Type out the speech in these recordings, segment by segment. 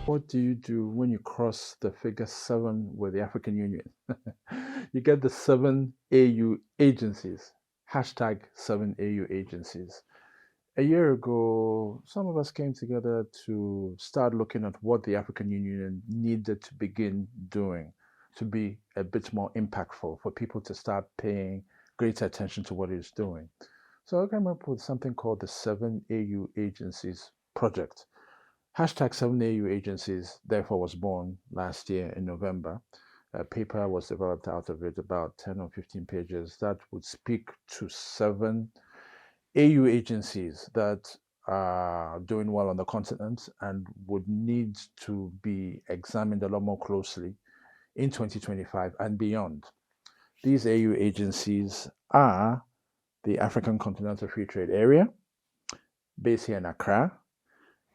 What do you do when you cross the figure 7 with the African Union? You get the 7 AU agencies, hashtag 7 AU agencies. A year ago, some of us came together to start looking at what the African Union needed to begin doing to be a bit more impactful, for people to start paying greater attention to what it's doing. So I came up with something called the 7 AU Agencies Project. Hashtag 7 AU Agencies, therefore, was born last year in November. A paper was developed out of it, about 10 or 15 pages, that would speak to 7 AU agencies that are doing well on the continent and would need to be examined a lot more closely in 2025 and beyond. These AU agencies are the African Continental Free Trade Area, based here in Accra,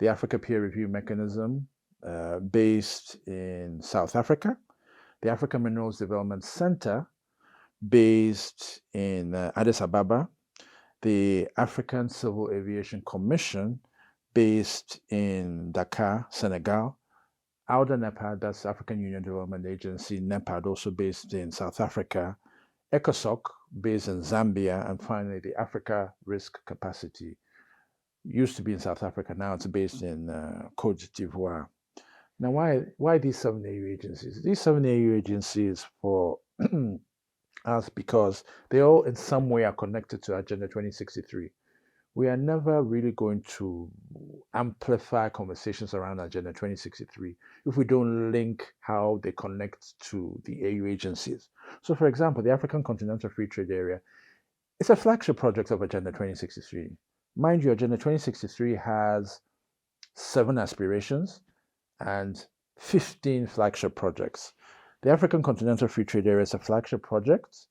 the Africa Peer Review Mechanism, based in South Africa, the Africa Minerals Development Center, based in Addis Ababa, the African Civil Aviation Commission, based in Dakar, Senegal, AUDA NEPAD, that's African Union Development Agency, NEPAD, also based in South Africa, ECOSOC, based in Zambia, and finally the Africa Risk Capacity, used to be in South Africa, now it's based in Côte d'Ivoire. Now, why these 7 AU agencies? These 7 AU agencies for us because they all in some way are connected to Agenda 2063. We are never really going to amplify conversations around Agenda 2063 if we don't link how they connect to the AU agencies. So, for example, the African Continental Free Trade Area is a flagship project of Agenda 2063. Mind you, Agenda 2063 has 7 aspirations and 15 flagship projects. The African Continental Free Trade Area is a flagship project,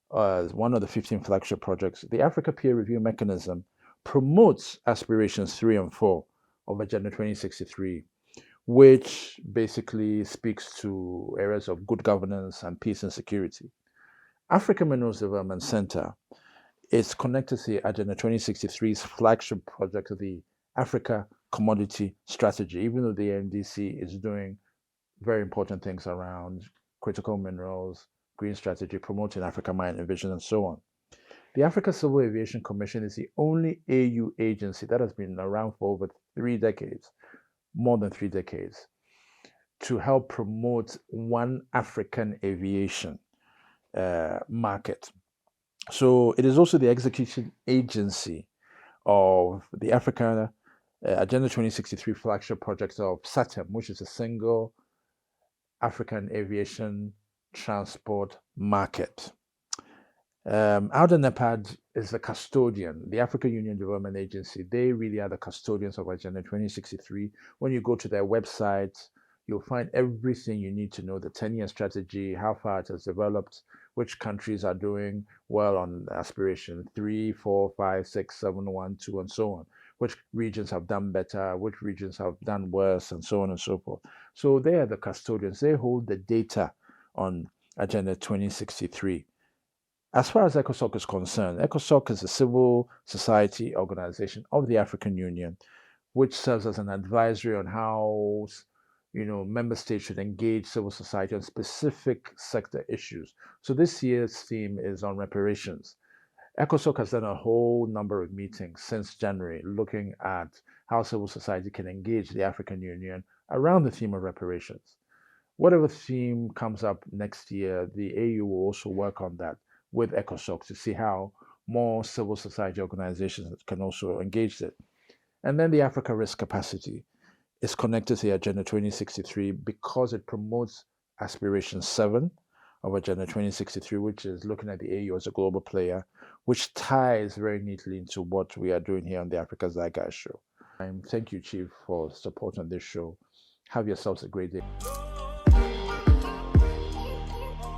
one of the 15 flagship projects. The Africa Peer Review Mechanism promotes aspirations 3 and 4 of Agenda 2063, which basically speaks to areas of good governance and peace and security. Africa Minerals Development Center is connected to Agenda 2063's flagship project, the Africa Commodity Strategy, even though the AMDC is doing very important things around critical minerals, green strategy, promoting Africa Mining Vision, and so on. The Africa Civil Aviation Commission is the only AU agency that has been around for over 3 decades, more than 3 decades, to help promote one African aviation market. So it is also the execution agency of the Africa Agenda 2063 flagship project of SATEM, which is a single African aviation transport market. AUDA NEPAD is the custodian, the African Union Development Agency. They really are the custodians of Agenda 2063. When you go to their website, you'll find everything you need to know: the tenure strategy, how far it has developed, which countries are doing well on aspiration 3, 4, 5, 6, 7, 1, 2, and so on. Which regions have done better, which regions have done worse, and so on and so forth. So they are the custodians. They hold the data on Agenda 2063. As far as ECOSOC is concerned, ECOSOC is a civil society organization of the African Union, which serves as an advisory on how member states should engage civil society on specific sector issues. So this year's theme is on reparations. ECOSOC has done a whole number of meetings since January looking at how civil society can engage the African Union around the theme of reparations. Whatever theme comes up next year, the AU will also work on that with ECOSOC to see how more civil society organizations can also engage it. And then the Africa Risk Capacity is connected to the Agenda 2063 because it promotes Aspiration 7 of Agenda 2063, which is looking at the AU as a global player, which ties very neatly into what we are doing here on the Africa Zeitgeist Show. Thank you, Chief, for support on this show. Have yourselves a great day.